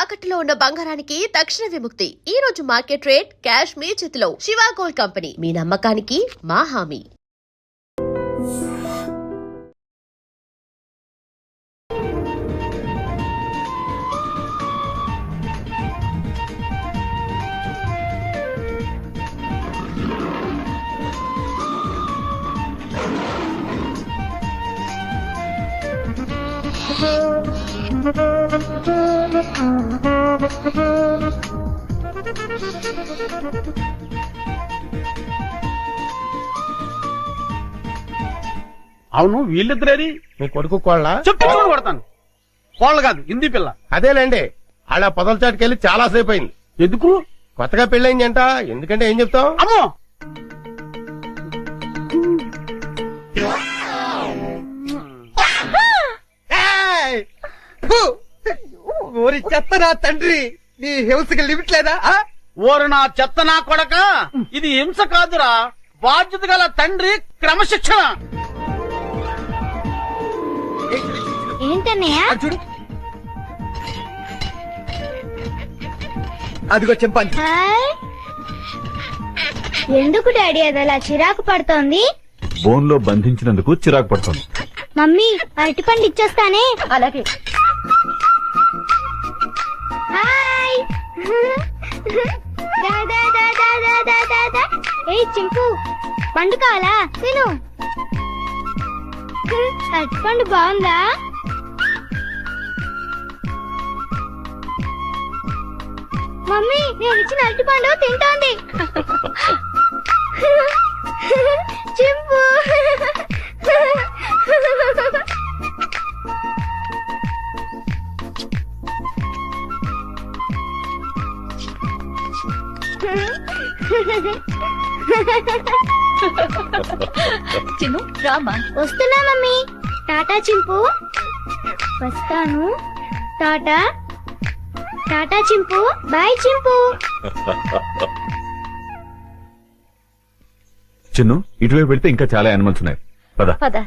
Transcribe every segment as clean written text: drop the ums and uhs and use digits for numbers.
తాకట్టులో ఉన్న బంగారానికి తక్షణ విముక్తి. ఈ రోజు మార్కెట్ రేట్ క్యాష్ మీ చేతిలో. శివ గోల్డ్ కంపెనీ, మీ నమ్మకానికి మా హామీ. అవును, వీళ్ళిద్దరేది మీ కొడుకు కోళ్ళ చెప్పు కొడతాను. కోళ్ళ కాదు, హిందీ పిల్ల. అదేలేండి. అలా పొదల చాటుకెళ్ళి చాలా సేపు అయింది. ఎందుకు? కొత్తగా పెళ్ళైంది అంట. ఎందుకంటే ఏం చెప్తాం? అమ్మో, ఓరి చెత్త నా తండ్రి, నీ హింసకి లిమిట్ లేదా? ఓరు నా చెత్త నా కొడక, ఇది హింస కాదురా, బాధ్యత గల తండ్రి క్రమశిక్షణ. ఏంటన్నయ్య? చూడు, అదిగో చెంపాంజీ. ఎందుకు డాడీ అది అలా చిరాకు పడుతోంది? బోన్ లో బంధించినందుకు చిరాకు పడుతోంది. మమ్మీ అరటిపండు ఇచ్చేస్తానే. అలాగే. హాయ్. దా, దా, దా, దా, దా, దా, దా, దా. ఏయ్ చింపు, పండు కావాలా? తిను. అరటిపండు బాగుందా? మమ్మీ నేను ఇచ్చిన అరటిపండు తింటోంది. చింపు. చిన్ను రామా. వస్తున్నా మమ్మీ. టాటా చింపు. వస్తాను. టాటా. టాటా చింపు. బాయ్ చింపు. చిన్ను, ఇటువైపు వెళ్తే ఇంకా చాలా యానిమల్స్ ఉన్నాయి. పద పద.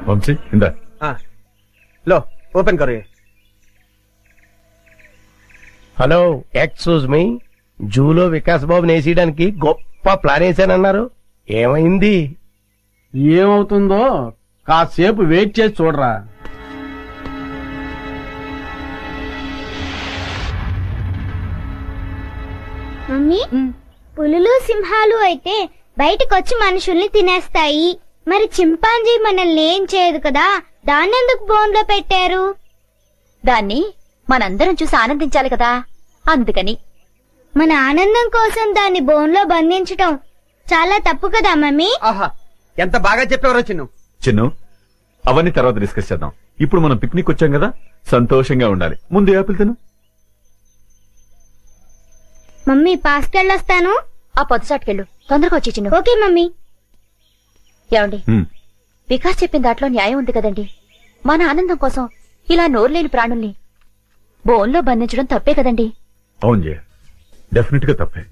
వంశీ, ఇందా. లో ఓపెన్ కరో. Hello, excuse me. జూలో వికాస్ బాబు నేసేయడానికి గొప్ప ప్లాన్ వేసానన్నారు. ఏమైంది? ఏమవుతుందో కాసేపు వెయిట్ చేసి చూడరా. మమ్మీ, పులులు సింహాలు అయితే బయటకొచ్చి మనుషుల్ని తినేస్తాయి. మరి చింపాంజీ మనల్ని ఏం చేయదు కదా, దాన్నెందుకు బోన్లో పెట్టారు? దాన్ని మనందరం చూసి ఆనందించాలి కదా, అందుకని. మన ఆనందం కోసం దాన్ని బోన్లో బంధించటం చాలా తప్పు కదా మమ్మీ? ఆహా, ఎంత బాగా చెప్పేవరో చిన్ను. చిన్ను, అవన్నీ తర్వాత డిస్కస్ చేద్దాం. ఇప్పుడు మనం పిక్నిక్ వచ్చాం కదా, సంతోషంగా ఉండాలి. ముందు యాపిల్ తిను. మమ్మీ పాస్కెళ్ళొస్తాను. ఆ పొద్దుచాటుకెళ్ళు, తొందరగా వచ్చి చిన్ను. Okay mummy. ఏమండి, హ్మ్. వికాస్ చెప్పిన దాంట్లో న్యాయం ఉంది కదండి. మన ఆనందం కోసం ఇలా నోరులేని ప్రాణుల్ని బోన్లో బంధించడం తప్పే కదండి. అవును జయ, డెఫినెట్ గా తప్పే.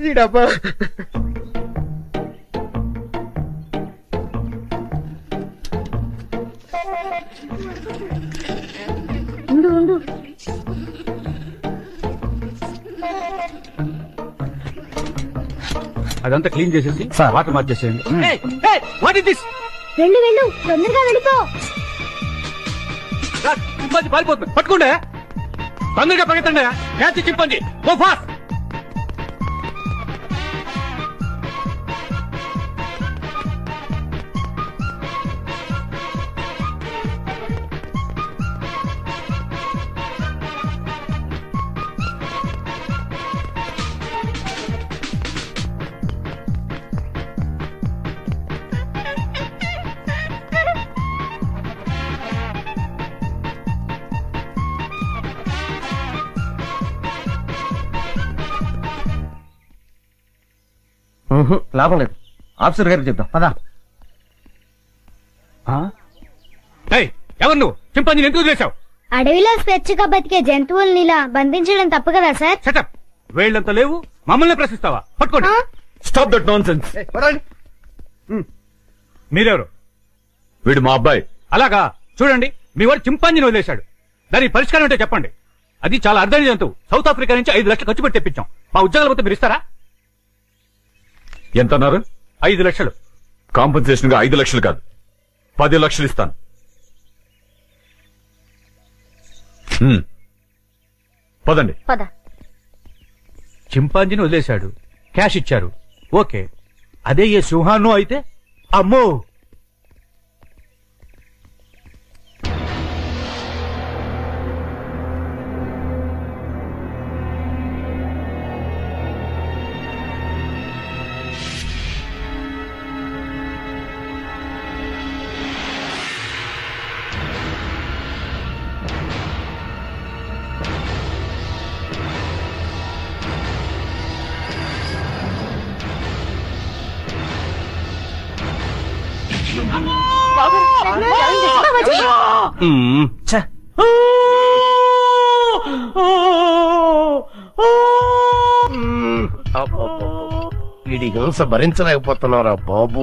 ఈ డబ్బా ఉండు ఉండు. అదంతా క్లీన్ చేసేసి వాటర్ మార్చేసేయండి. What is this? వెళ్ళు వెళ్ళు, తొందరగా వెళ్ళిపో. చింపాంజీ పారిపోతుంది, పట్టుకోండి. తొందరగా పరిగెత్తండి. Catch chimpanzee, go fast. లాభం లేదు, ఆఫీసర్ గారికి చెప్తాం పదా. ఎవరు నువ్వు? చింపాంజీని ఎందుకు వదిలేశావు? అడవిలో స్వేచ్ఛగా బతికే జంతువుల్ని ఇలా బంధించడం తప్పు కదా సార్? సెటప్. వేళ్ళంతా లేవు, మమ్మల్ని ప్రశ్నిస్తావా? పట్టుకోండి. Stop that non sense. మీరెవరు? వీడు మా అబ్బాయి. అలాగా, చూడండి, మీ వాడు చింపాంజీని వదిలేశాడు. దానికి పరిష్కారం ఏంటో చెప్పండి. అది చాలా అర్థం జంతువు. సౌత్ ఆఫ్రికా నుంచి 5 లక్షలు ఖర్చు పెట్టి తెప్పించాం. మా ఉద్యోగాల మొత్తం మీరు ఇస్తారా? ఎంత అన్నారు? 5 లక్షలు. కాంపెన్సేషన్ గా 5 లక్షలు కాదు, 10 లక్షలు ఇస్తాను. పదండి. పద. చింపాంజీని వదిలేశాడు, క్యాష్ ఇచ్చారు, ఓకే. అదే ఏ సింహాన్నో అయితే అమ్మో. వీడి హింస భరించలేకపోతున్నారా బాబు.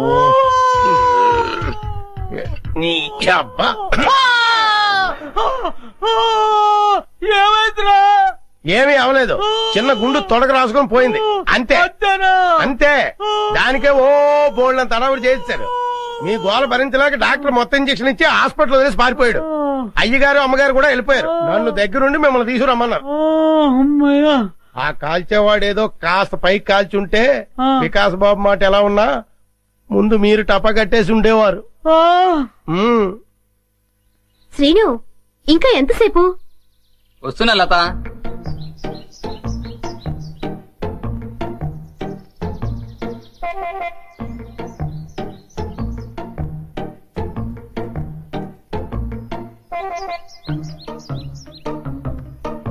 నీ అబ్బా ఏమైందిరా? ఏమీ అవలేదు, చిన్న గుండు తొడగ రాసుకొని పోయింది అంతే అంతే. దానికే ఓ బోల్డ్ తడవుడు చేశారు. మీ గోల భరించలేక డాక్టర్ మొత్తం ఇంజక్షన్ ఇచ్చి హాస్పిటల్ వదిలేసి పారిపోయాడు. అయ్యగారు అమ్మగారు కూడా వెళ్ళిపోయారు. నన్ను దగ్గరుండి మిమ్మల్ని తీసుకురమ్మన్నారు. ఆ కాల్చేవాడు ఏదో కాస్త పైకి కాల్చుంటే వికాస్ బాబు మాట ఎలా ఉన్నా ముందు మీరు టపా కట్టేసి ఉండేవారు. శ్రీను, ఇంకా ఎంతసేపు? వస్తున్నా లత.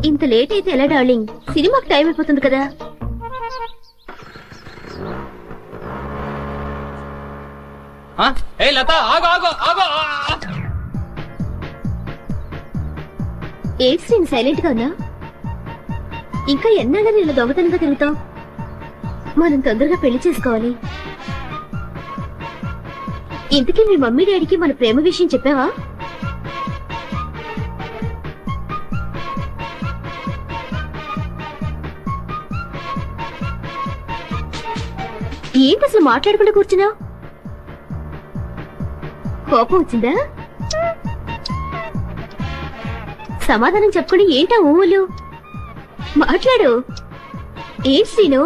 ఇంత లేట్ అయితే ఎలా డార్లింగ్? సినిమాకి టైం అయిపోతుంది కదా. లత ఆగు ఆగు ఆగు. ఏంటి శ్రీను సైలెంట్ గా ఉన్నా? ఇంకా ఎన్నాళ్ళని ఇలా దొంగతనంగా తిరుగుతాం? మనం తొందరగా పెళ్లి చేసుకోవాలి. ఇంతకీ మీ మమ్మీ డాడీకి మన ప్రేమ విషయం చెప్పావా? ఏంటి అసలు మాట్లాడకుండా కూర్చున్నావు? కోపం వచ్చిందా? సమాధానం చెప్పుకొని ఏంటా ఊళ్ళు? మాట్లాడు. ఏంటి శ్రీను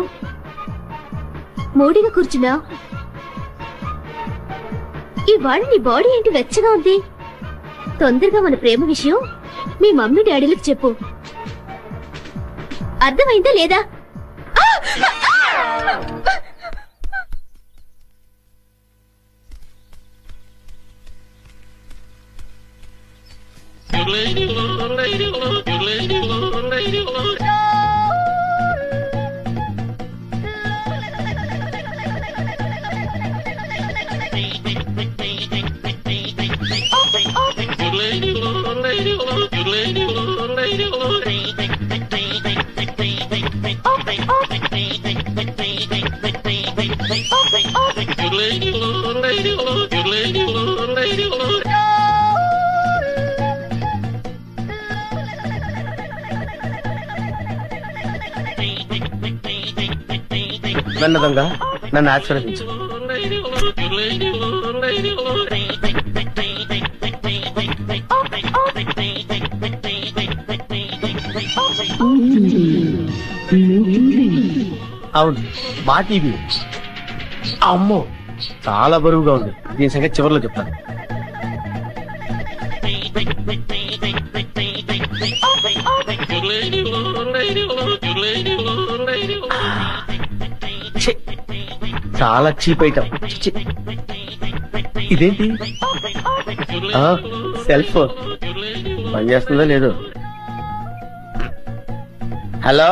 మూడిగా కూర్చున్నా? ఈ వాడి నీ బాడీ ఏంటి వెచ్చగా ఉంది? తొందరగా మన ప్రేమ విషయం మీ మమ్మీ డాడీలకు చెప్పు. అర్థమైందా లేదా? వెన్నదంగా నన్ను ఆశీర్వదించు. అవును, మా టీవీ. అమ్మో, చాలా బరువుగా ఉంది. దీని సంగతి చివరిలో చెప్తాను. చాలా చీప్ ఐటమ్. ఇదేంటి? సెల్ ఫోన్ పనిచేస్తుందో లేదో. Hello,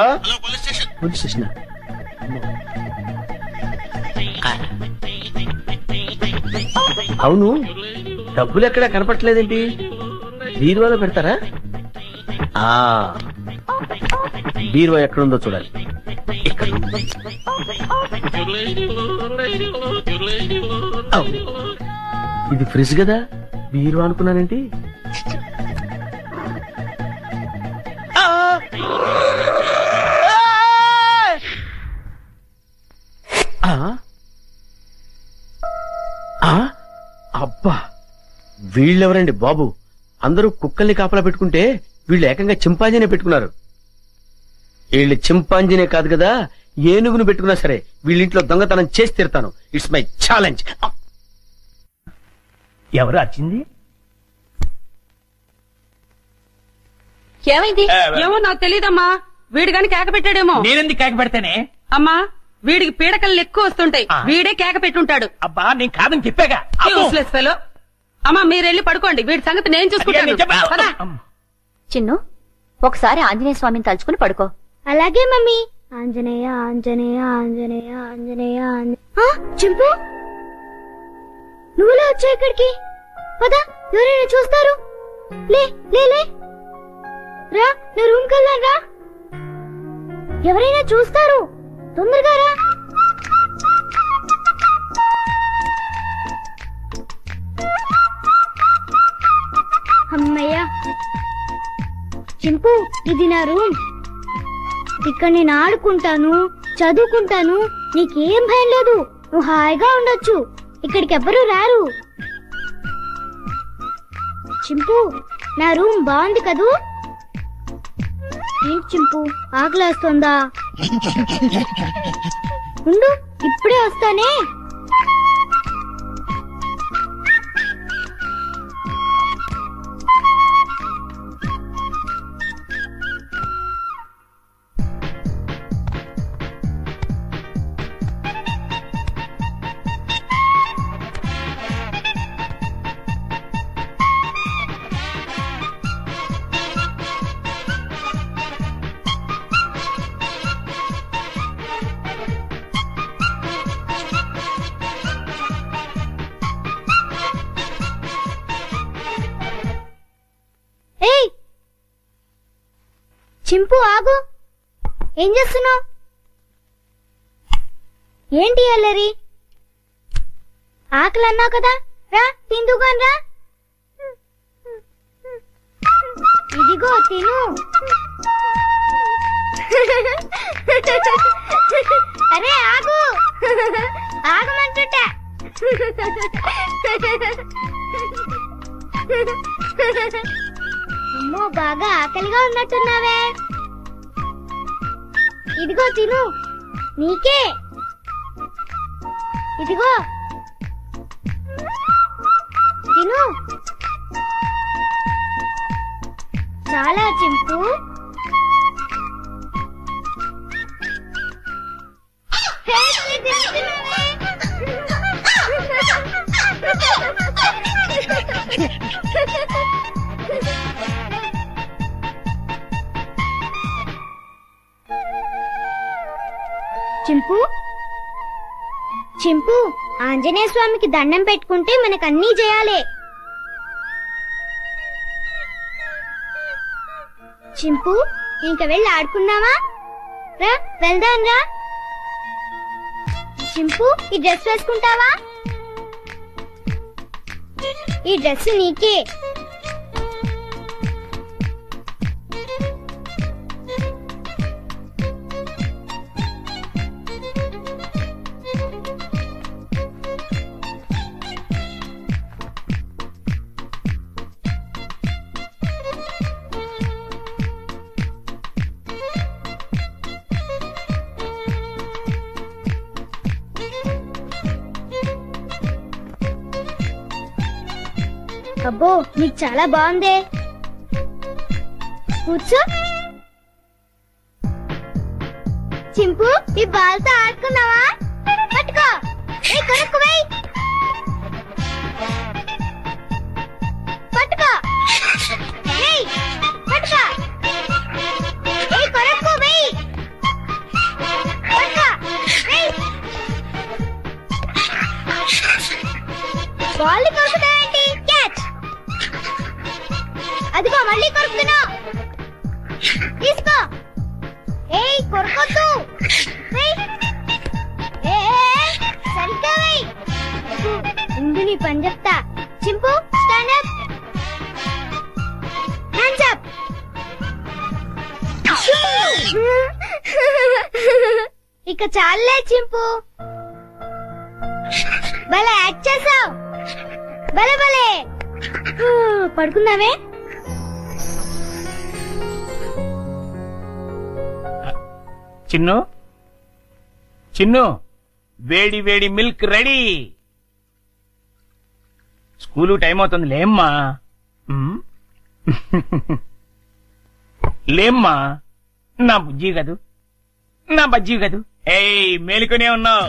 police station. అవును, డబ్బులు ఎక్కడా కనపట్లేదేంటి? బీరువాలో పెడతారా? ఆ బీరువా ఎక్కడుందో చూడాలి. ఇక్కడ. అవును. ఇది ఫ్రిడ్జ్ కదా, బీరువా అనుకున్నానేంటి? అబ్బా, వీళ్ళెవరండి బాబు? అందరూ కుక్కల్ని కాపలా పెట్టుకుంటే వీళ్ళు ఏకంగా చింపాంజీనే పెట్టుకున్నారు. వీళ్ళు చింపాంజీనే కాదు కదా, ఏనుగును పెట్టుకున్నా సరే వీళ్ళింట్లో దొంగతనం చేసి తీరుతాను. It's my challenge. ఎవరు వచ్చింది? ఏమైంది? ఏమో నాకు తెలీదమ్మా. వీడు గాని కేక పెట్టాడేమో. నేనెందుకు కేక పెడతానే? అమ్మా, వీడికి పీడకలు ఎక్కువ వస్తుంటాయి. వీడే కేక పెట్టుంటాడు. అబ్బా, నేను కాదని చెప్పాగా. Useless fellow. అమ్మా, మీరెళ్ళి పడుకోండి, వీడి సంగతి నేను చూసుకుంటాను. పద. చిన్ను, ఒకసారి ఆంజనేయ స్వామిని తలుచుకుని పడుకో. అలాగే మమ్మీ. ఆంజనేయ ఆంజనేయ ఆంజనేయ ఆంజనేయ చింపు, నువ్వులా వచ్చా ఇక్కడికి? పద, ఎవరైనా చూస్తారు. లే లే లే రా, నా రూమ్ కెళ్ళాను రా. ఎవరైనా చూస్తారు, తొందరగా రా. అమ్మయ్యా. చింపు, ఇది నా రూమ్. ఇక్కడ నేను ఆడుకుంటాను, చదువుకుంటాను. నీకేం భయం లేదు, నువ్వు హాయిగా ఉండొచ్చు. ఇక్కడికి ఎవ్వరూ రారు. చింపు, నా రూమ్ బాగుంది కదూ? ఏంటి చింపు, ఆకలేస్తుందా? ఉండు, ఇప్పుడే వస్తానే. ఏయ్ చింపు, ఆగు. ఏం చేస్తున్నావు? ఏంటి అల్లరి? ఆకలి అన్నావు కదా, రా తిందుగాని రా. ఇదిగో తిను. అరే ఆగు, ఆగమంటుంటా. అమ్మో, బాగా ఆకలిగా ఉన్నట్టున్నావే. ఇదిగో తిను, నీకే. ఇదిగో తిను. చాలా చింపు. చింపు, చింపు, ఆంజనేయ స్వామికి దండం పెట్టుకుంటే మనకన్నీ చేయాలి. చింపు, ఇంక వెళ్ళి ఆడుకున్నావా? రా వెళ్దాం రా. చింపు, ఈ డ్రెస్ వేసుకుంటావా? ఈ డ్రెస్ నీకే. అబ్బో, నీకు చాలా బాగుందే. కూర్చో. చింపు, ఈ బాల్తో ఆడుకున్నావా? పట్టుకో. ఏ కొరకు వెయ్. పట్టుకో. వెయ్. పట్టుకో. ఏ కొరకు వెయ్. పట్టుకో. వెయ్. బాల్ మళ్ళీ కొరుకుతావేంటి? క్యాచ్. అదిగో మళ్ళీ కొరుకుతున్నా. తీసుకో. ఏయ్ కొరకొద్దు. సరిగ్గా వెయ్. ముందు నీ పని చెప్తా. చింపు స్టాండ్ అప్. Hands up. ఇక చాలే చింపు. భలే యాక్ట్ చేసావు. భలే భలే. పడుకుందామే. చిన్ను చిన్ను వేడి వేడి మిల్క్ రెడీ. స్కూలు టైం అవుతుంది లేమ్మా. లేమ్మా నా బుజ్జి కదూ, నా బజ్జీ కదూ. ఏయ్ మేలుకునే ఉన్నావు,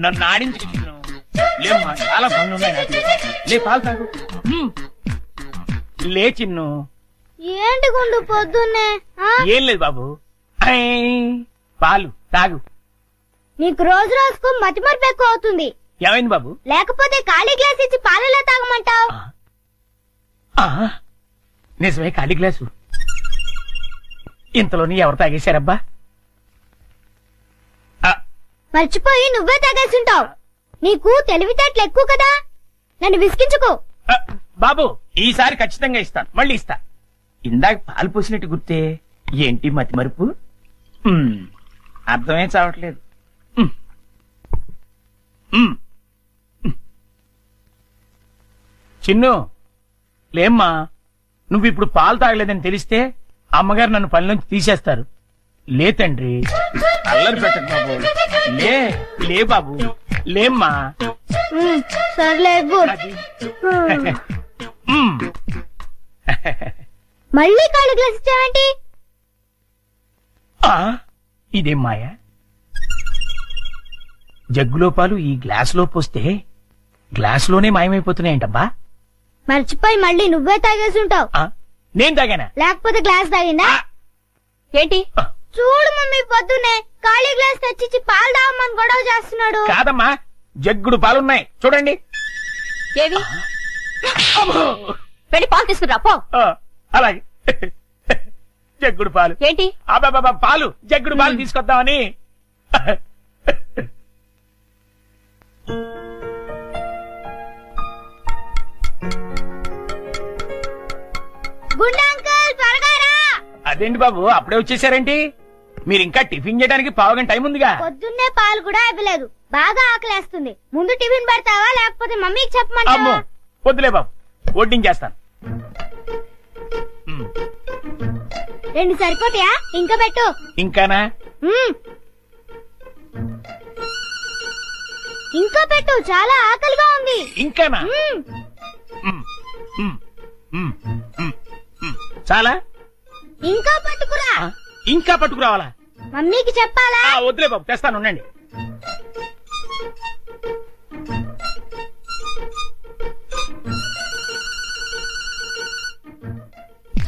నన్ను ఆడించు చిన్ను. లేమ్మా చాలా పనులు ఉన్నాయి నాకు. లే పాలు తాగు. లే చిన్ను. ఏంటి గుండు పొద్దున్నే? ఏం లేదు బాబు, పాలు తాగు. నీకు రోజు రోజుకు మతిమరుపు ఎక్కువ అవుతుంది. ఏమైంది బాబు? లేకపోతే ఖాళీ గ్లాస్ ఇచ్చి పాలలో తాగమంటావు. నిజమే, ఖాళీ గ్లాసు. ఇంతలోని ఎవరు తాగేశారబ్బా? మర్చిపోయి నువ్వే తాగేసుంటావు. నీకు తెలివితేటలు ఎక్కువ కదా, నన్ను విసిగించుకో. బాబు ఈసారి ఖచ్చితంగా ఇస్తాను, మళ్ళీ ఇస్తా. ఇందాక పాలు పోసినట్టు గుర్తే. ఏంటి మతి మరుపు? అర్థమే చావట్లేదు. చిన్ను లేమ్మా, నువ్వు ఇప్పుడు పాలు తాగలేదని తెలిస్తే అమ్మగారు నన్ను పని నుంచి తీసేస్తారు. లే తండ్రి, అల్లరి పెట్టకు బాబు. లే లే బాబు, లేమ్మా. సర్లే గుడ్. మళ్ళీ ఖాళీ గ్లాస్ ఇచ్చావేంటి? ఇదేం మాయా? జగ్గులో పాలు ఈ గ్లాసులో పోస్తే గ్లాసులోనే మాయమైపోతున్నాయంటబ్బా. మర్చిపోయి మళ్ళీ నువ్వే తాగేసుంటావు. నేను తాగానా? లేకపోతే గ్లాస్ తాగిందా? ఏంటి? చూడు మమ్మీ, పొద్దున్నే ఖాళీ గ్లాస్ తెచ్చిచ్చి పాలు తాగమని గొడవ చేస్తున్నాడు. కాదమ్మా, జగ్గుడు పాలున్నాయి చూడండి. ఏవి? వెళ్ళి పాలు తీసుకురా పో. అలాగే. జగ్గుడు పాలు ఏంటి? అబ్బాబా పాలు, జగ్గుడు పాలు తీసుకొద్దామని. గుండా అంకుల్ త్వరగా రా. అదేంటి బాబు అప్పుడే వచ్చేసారేంటి? మీరు ఇంకా టిఫిన్ చేయడానికి పావుగంట టైం ఉందిగా. పొద్దున్నే పాలు కూడా ఇవ్వలేదు. బాగా ఆకలేస్తుంది. ముందు టిఫిన్ పెడతావా లేకపోతే మమ్మీకి అమ్మో చెప్పమంటావా? వద్దులే బాబు, వడ్డించేస్తాను. 2 సరిపోతాయా? ఇంకా పెట్టు. ఇంకానా? ఇంకా పెట్టు, చాలా ఆకలిగా ఉంది. ఇంకానా? చాలా? ఇంకా పట్టుకురా. ఇంకా పట్టుకురావాలా? మమ్మీకి చెప్పాలా? వద్దులే బాబు, తెస్తాను ఉండండి.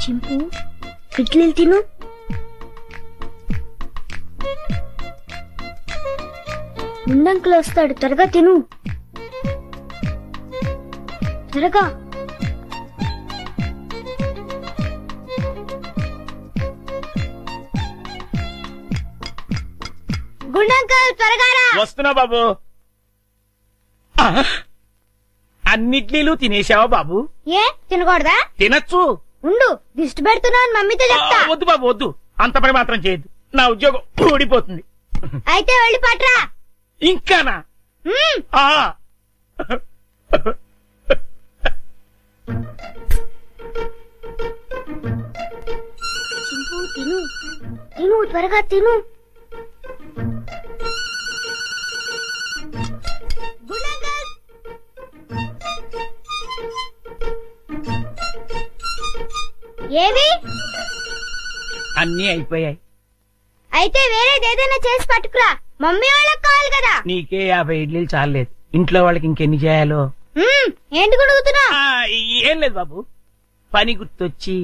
చింపు ఇడ్లీలు తిను. ముందంకులు వస్తాడు, త్వరగా తిను. త్వరగా. గుండంకల్ త్వరగా రా. వస్తున్నా బాబు. అన్నిట్లీలు తినేసావా బాబు? ఏ తినకూడదా? తినచ్చు. ఉండు, దిష్టి పెడుతున్నావు మమ్మీతో చెప్తా. వద్దు బాబు వద్దు, అంత పని మాత్రం చేయొద్దు. నా ఉద్యోగం ఊడిపోతుంది. అయితే వెళ్ళి పట్రా. ఇంకానా? చింపు తిను, తిను త్వరగా తిను. గుండంకల్ ఏవి? అన్నీ అయిపోయాయి. అయితే వేరేదేదైనా చేసి పట్టుకురా, మమ్మీ వాళ్ళకి కావాలి కదా. నీకే 50 ఇడ్లీలు చాలేదు, ఇంట్లో వాళ్ళకి ఇంకెన్ని చేయాలో. ఏంటి గుడుగుతున్నా? ఏం లేదు బాబు, పని గుర్తొచ్చి.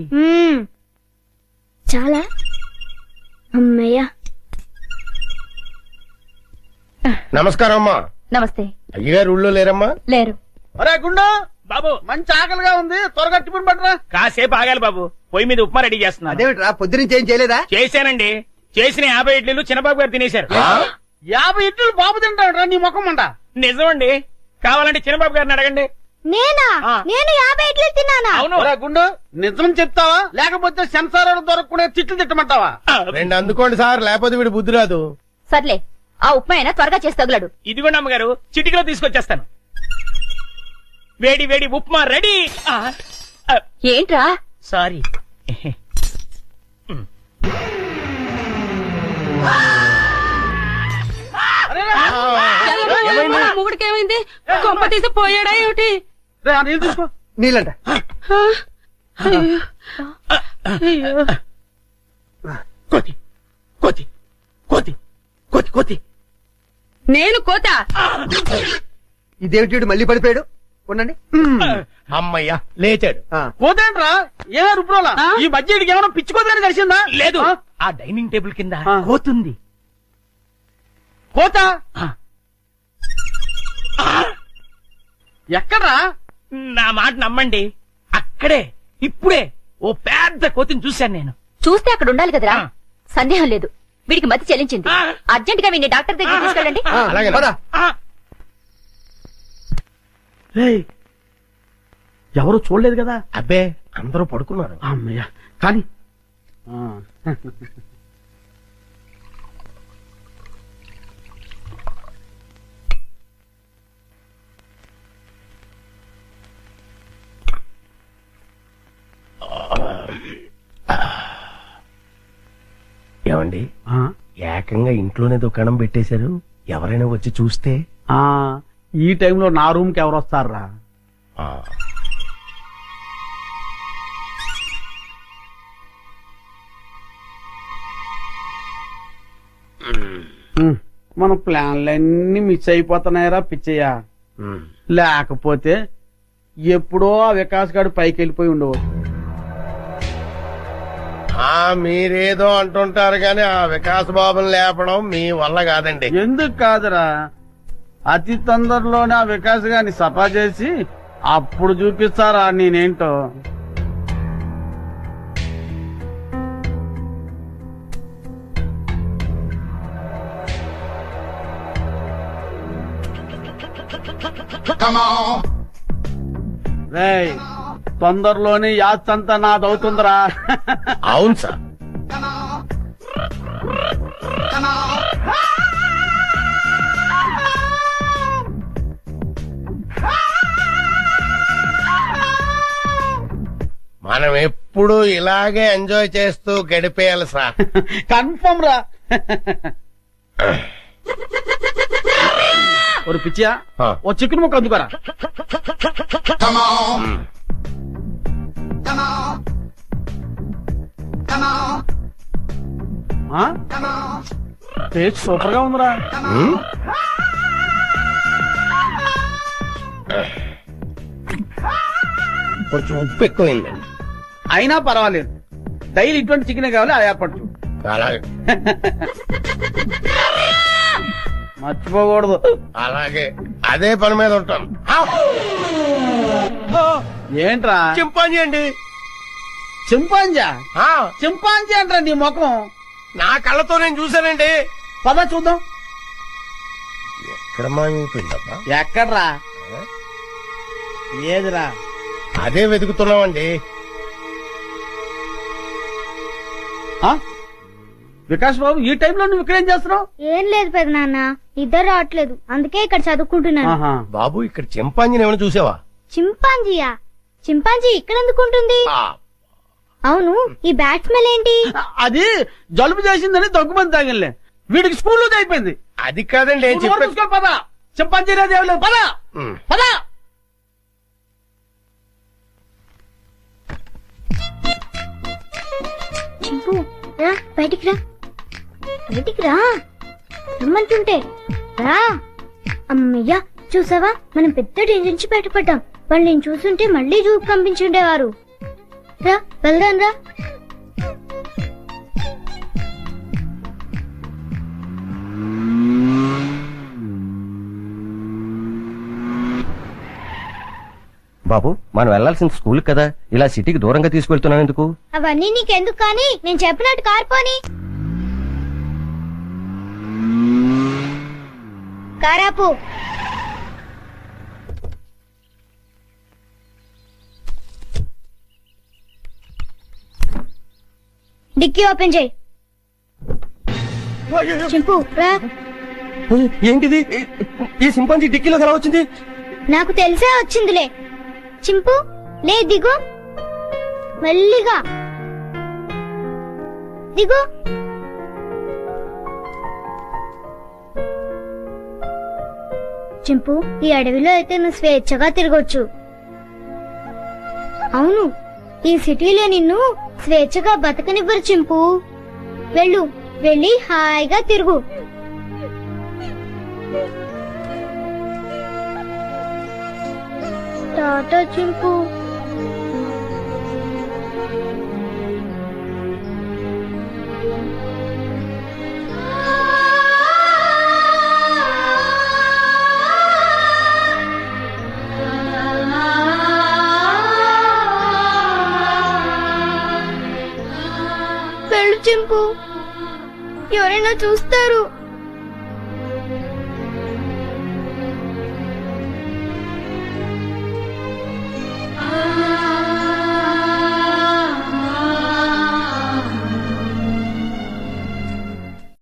చాలా అమ్మయ్యా. నమస్కారం అమ్మా. నమస్తే. అయ్యగారు ఊళ్ళో లేరమ్మా? లేరు. ఒరే గుండు బాబు, మంచి ఆకలిగా ఉంది, త్వరగా టిఫిన్ పట్టరా. కాసేపు ఆగాలి బాబు, పొయ్యి మీద ఉప్మా రెడీ చేస్తున్నా. అదేమిట్రా పొద్దునుంచి ఏం చేయలేదా? చేశానండి. చేసిన 50 ఇడ్లీలు చిన్నబాబు గారు తినేశారు. 50 ఇడ్లీలు బాబు తింటాడు నీ ముఖం అంట. నిజమండి, కావాలంటే చిన్నబాబు గారిని అడగండి. నేనా? నేను 50 ఇడ్లీలు తిన్నానా? అవును. గుండు నిజం చెప్తావా లేకపోతే సెన్సార్ దొరకకుండా తిట్లు తిట్టమంటావా? రెండు అందుకోండి సార్, లేకపోతే వీడు బుద్ధి రాదు. సర్లే, ఆ ఉప్మా అయినా త్వరగా చేసి తగులాడు. ఇదిగోండి అమ్మగారు, చిటికలో తీసుకొచ్చేస్తాను. వేడి వేడి ఉప్మా రెడీ. ఏంట్రా? సారీ. మొగుడికి ఏమైంది? కొంప తీసి పోయాడా ఏమిటి? తీసుకో. నీళ్ళంట. కోతి కోతి కోతి కోతి కోతి. నేను కోత. ఇదేమిటి మళ్ళీ పడిపోయాడు? ఉండండి. అమ్మయ్యా లేచాడు. కోతేంట్రా? ఏ రుబ్రోలా ఈ బడ్జెట్కి ఏమైనా పిచ్చి కోతని తెలిసిందా? లేదు, ఆ డైనింగ్ టేబుల్ కింద కోతుంది. కోత ఎక్కడ్రా? నా మాట నమ్మండి, అక్కడే ఇప్పుడే ఓ పెద్ద కోతిని చూశాను నేను. చూస్తే అక్కడ ఉండాలి కదరా. సందేహం లేదు, వీడికి మతి చెల్లించింది. అర్జెంట్ గా వీడిని డాక్టర్ దగ్గర తీసుకెళ్ళండి. అలాగే ఎవరు చూడలేదు కదా? అబ్బే అందరూ పడుకున్నారు. అమ్మయ్య, కానీ ఏమండి, ఏకంగా ఇంట్లోనే దుకాణం పెట్టేశారు. ఎవరైనా వచ్చి చూస్తే? ఈ టైంలో నా రూమ్ కి ఎవరు వస్తారా? మన ప్లాన్లన్నీ మిస్ అయిపోతున్నాయరా పిచ్చయ్యా. లేకపోతే ఎప్పుడో ఆ వికాస్ గారు పైకి వెళ్ళిపోయి ఉండవచ్చు. మీరేదో అంటుంటారు గాని ఆ వికాస్ బాబుని లేపడం మీ వల్ల కాదండి. ఎందుకు కాదురా, అతి తొందరలోనే ఆ వికాస్ గారిని సఫా చేసి అప్పుడు చూపిస్తారా నేనేంటో. రేయ్, తొందరలోనే యాత్రంతా నాదవుతుందిరా. అవును సార్. మనం ఎప్పుడు ఇలాగే ఎంజాయ్ చేస్తూ గడిపేయాలి సార్. కన్ఫర్మ్ రా. ఒక పిచ్చియా, ఓ చికెన్ ముక్క అందుకోరా. టేస్ట్ సూపర్ గా ఉందిరా. కొంచెం ఉప్పు ఎక్కువైందండి. అయినా పర్వాలేదు, డైలీ ఇటువంటి చికెన్ కావాలి, అది ఏర్పడు. అలాగే మర్చిపోకూడదు. అలాగే అదే పని మీద ఉంటాం. ఏంట్రా? చింపాంజీ అండి. చింపాంజా? చింపాంజీ అంటారా నీ ముఖం? నా కళ్ళతో నేను చూశానండి. పద చూద్దాం. ఎక్కడ మాయమైపోయిందబ్బా? ఎక్కడ్రా? ఏదిరా? అదే వెతుకుతున్నామండి. వికాస్ బాబు, ఈ టైంలో నువ్వు ఇక్కడేం చేస్తున్నావు? ఏం లేదు పెద్ద నాన్న, ఇద్దరు రావట్లేదు, అందుకే ఇక్కడ చదువుకుంటున్నాను. బాబు, ఇక్కడ చింపాంజీని ఏమైనా చూసావా? చింపాంజీయా? చింపాంజీ ఇక్కడ ఎందుకుంటుంది? అవును, ఈ బ్యాట్ స్మెల్ ఏంటి? అది జలుబు చేసిందని దగ్గుమంది తాగిలే, వీడికి స్కూల్లో అయిపోయింది. అది కాదండి పదా, చింపాంజీ లేదు, పదా పదా. చింపు, రా బయటికి రా, బయటికి రా, రమ్మంటుంటే రా. అమ్మయ్యా, చూసావా, మనం పెద్ద డేంజర్ నుంచి బయటపడ్డాం. వాళ్ళు నేను చూస్తుంటే మళ్ళీ జూకు పంపించుండేవారు. రా వెళ్దాం రా. బాబు మనం వెళ్లాల్సిన స్కూల్ కదా, ఇలా సిటీకి దూరంగా తీసుకెళ్తున్నావు ఎందుకు? అవన్నీ నీకెందుకు కానీ నేను చెప్పినట్టు కార్పోని. కారాపు. డిక్కీ ఓపెన్ చేయి. చింపు రా. ఏంటిది? ఈ సింపాంజీ డిక్కీలోకి ఎలా వచ్చింది? నాకు తెలిసే వచ్చిందిలే. చింపు లే, దిగు. మెల్లిగా దిగు. చింపు, ఈ అడవిలో అయితే నువ్వు స్వేచ్ఛగా తిరగొచ్చు. అవును, ఈ సిటీలో నిన్ను స్వేచ్ఛగా బతకనివ్వరు చింపు. వెళ్ళు, వెళ్ళి హాయిగా తిరుగు. టాటా చింపు. వెళ్ళు చింపు, ఎవరైనా చూస్తారు.